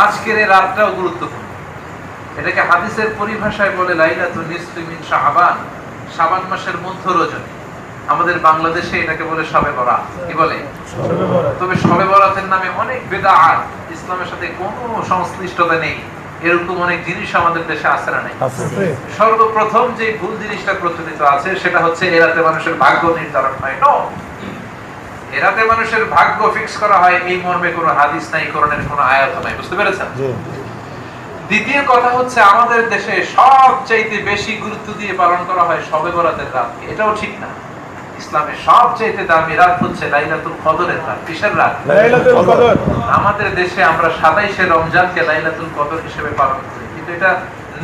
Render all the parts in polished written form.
আজকের এই রাতটাও গুরুত্বপূর্ণ। এটাকে হাদিসের পরিভাষায় বলে লাইলাতুন নিসফি মিন শাবান, শাবান মাসের মধ্য রজনী। আমাদের বাংলাদেশে এটাকে বলে শবে বরাত। কি বলে? তবে শবে বরাতের নামে অনেক বিদআত, ইসলামের সাথে কোনো সংশ্লিষ্টতা নেই এরকম অনেক জিনিস আমাদের দেশে আছে না নাই? সর্বপ্রথম যে ভুল জিনিসটা প্রচলিত আছে সেটা হচ্ছে এ রাতে মানুষের ভাগ্য নির্ধারণ হয়। নো, এ রাতে মানুষের ভাগ্য ফিক্স করা হয় এই মর্মে কোনো হাদিস নাই, কোরআনের কোনো আয়াত নাই। বুঝতে পেরেছেন? দ্বিতীয় কথা হচ্ছে আমাদের দেশে সবচাইতে বেশি গুরুত্ব দিয়ে পালন করা হয় শবে বরাতের রাতকে। এটাও ঠিক না। ইসলামের সবচাইতে দামি রাত হচ্ছে লাইলাতুল কদরের রাত। কিসের রাত? লাইলাতুল কদর। আমাদের দেশে আমরা 27শে রমজানকে লাইলাতুল কদর হিসেবে পালন করি, কিন্তু এটা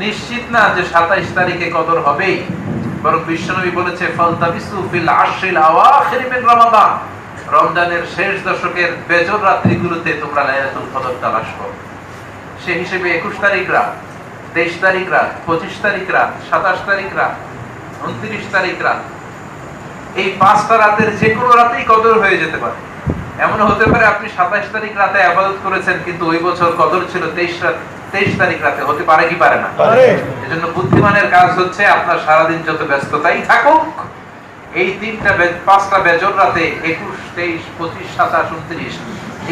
নিশ্চিত না যে 27 তারিখে কদর হবেই। বরং বিশ্বনবী বলেছে ফালতাবিসু ফিল আশরিল আওয়াখির মিন রমাদান, রমজানের শেষ দশকের বেজর রাত্রিগুলোতে তোমরা লাইলাতুল কদর তালাশ করো। সেই হিসেবে 21 তারিখ রাত, 23 তারিখ রাত, 25 তারিখ রাত, 27 তারিখ রাত, 29 তারিখ রাত, এই 5টা রাতের যে কোনো রাতেই কদর হয়ে যেতে পারে। এমন হতে পারে আপনি 27 তারিখ রাতে ইবাদত করেছেন কিন্তু ওই বছর কদর ছিল 23 তারিখ রাতে। হতে পারে কি পারে না? এজন্য বুদ্ধিমানের কাজ হচ্ছে আপনার সারাদিন যত ব্যস্ততাই থাকুক, এই 5টা বেজর রাতে 21, 23, 25, 27, 29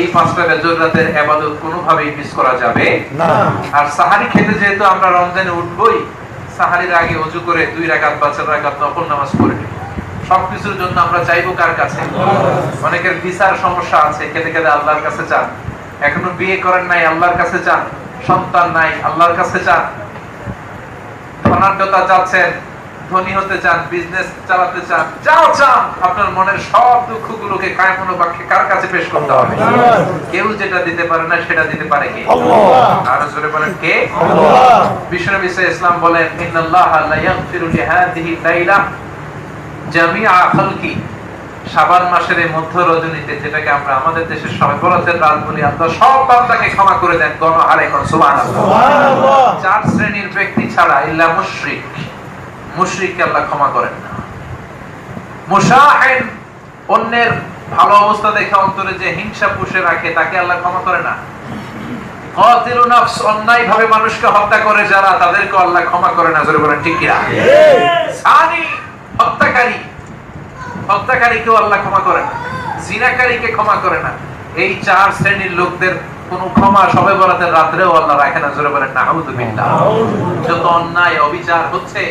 এই 5টা বেজর রাতের ইবাদত কোনোভাবেই মিস করা যাবে না। আর সাহারি খেতে যেহেতু আমরা রমজানে উঠবই, সাহারির আগে ওযু করে 2 রাকাত বা 4 রাকাত নফল নামাজ পড়ে নিব। সবকিছুর জন্য আমরা চাইবো কার কাছে? অনেকের ভিসার সমস্যা আছে, খেতে খেতে আল্লাহর কাছে চান। এখনো বিয়ে করেন নাই, আল্লাহর কাছে চান। সন্তান নাই, আল্লাহর কাছে চান। ধনাঢ্যতা চাচ্ছেন, ধনী হতে চান, বিজনেস চালাতে চান, যাও চান, আপনার মনের সব দুঃখগুলোকে কায়মনো বাক্যে কার কাছে পেশ করতে হবে? কেউ যেটা দিতে পারে না সেটা দিতে পারে কে? আল্লাহ। আর জোরে বলেন কে? আল্লাহ। বিশ্বনবী ইসলাম বলেন ইন্নাল্লাহা লা ইয়াগফিরু লিহাদিহি লাইলা জামিআ খালকি, শাবান মাসের এই মধ্য রজনীতে, যেটাকে আমরা আমাদের দেশের শবে বরাতের রাত বলি, আল্লাহ সব বান্দাকে ক্ষমা করে দেন গণহারে। কোন সুবহানাল্লাহ। সুবহানাল্লাহ। 4 শ্রেণীর ব্যক্তি ছাড়া, ইল্লা মুশরিক, মুশরিককে আল্লাহ ক্ষমা করেন না। মুশাহিন, অন্যের ভালো অবস্থা দেখে অন্তরে যে হিংসা পুষে রাখে তাকে আল্লাহ ক্ষমা করে না। কাতিলু নাফস, অন্যায়ভাবে মানুষকে হত্যা করে যারা, তাদেরকে আল্লাহ ক্ষমা করে না। জোরে বলেন ঠিক কি না? সানি, হত্যাকারীকেও আল্লাহ ক্ষমা করে না, জিনাকারীকে ক্ষমা করে না। এই 4 শ্রেণীর লোকদের কোন ক্ষমা শবে বরাতের রাতেও আল্লাহ রাখে না। জোরে বলেন নাউযুবিল্লাহ। যত অন্যায় অবিচার হচ্ছে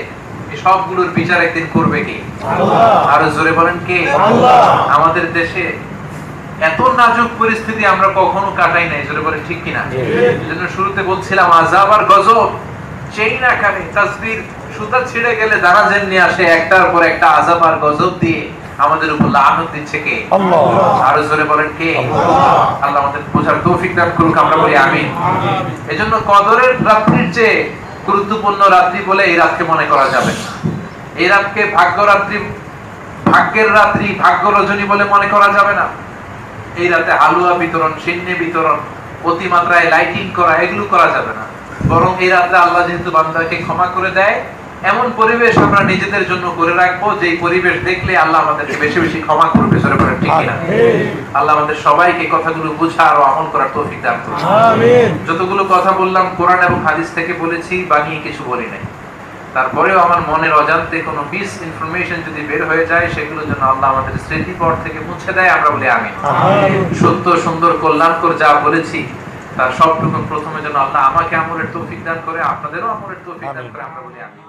এই সবগুলোর বিচার একদিন করবে কে? আল্লাহ। আর জোরে বলেন কে? আল্লাহ। আমাদের দেশে এত নাজুক পরিস্থিতি আমরা কখনো কাটাই নাই। জোরে বলেন ঠিক কি না? এজন্য শুরুতে বলছিলাম আযাব আর গজব চেইন আকারে, তাসবির সুতা ছিঁড়ে গেলে দারাজের নিয়ে আসে, একটার পর একটা আযাব আর গজব দিয়ে আমাদের উপর লানত দিচ্ছে কে? আল্লাহ। আর জোরে বলেন কে? আল্লাহ। আল্লাহ আমাদের বোঝার তৌফিক দান করুক, আমরা বলি আমিন। এজন্য কদরের রাত্রির চেয়ে গুরুত্বপূর্ণ রাত্রি বলে এই রাতকে মনে করা যাবে না। এই রাতকে ভাগ্য রাত্রি, ভাগ্যের রাত্রি, ভাগ্য রজনী বলে মনে করা যাবে না। এই রাতে হালুয়া বিতরণ, সিন্নি বিতরণ, অতিমাত্রায় লাইটিং করা, এগুলো করা যাবে না। বরং এই রাতে আল্লাহ যেহেতু বান্দাকে ক্ষমা করে দেয়, এমন পরিবেশ আমরা নিজেদের জন্য করে রাখবো যেই পরিবেশ দেখলে আল্লাহ আমাদেরকে বেশি বেশি ক্ষমা করবে। জোরে বলেন ঠিক কি না? আল্লাহ আমাদের সবাইকে কথাগুলো বুঝার ও আমল করার তৌফিক দান করুন। আমিন। যতগুলো কথা বললাম কোরআন এবং হাদিস থেকে বলেছি, বানিয়ে কিছু বলি নাই। তারপরেও আমার মনের অজান্তে কোনো মিস ইনফরমেশন যদি বের হয়ে যায়, সেগুলোর জন্য আল্লাহ আমাদের স্মৃতিপট থেকে মুছে দেয়, আমরা বলি আমিন। সত্য, সুন্দর, কল্যাণকর যা বলেছি তার সবটুকু প্রথমে যেন আল্লাহ আমাকে আমলের তৌফিক দান করে, আপনাদেরও আমলের তৌফিক দান করে, আমরা বলি আমিন।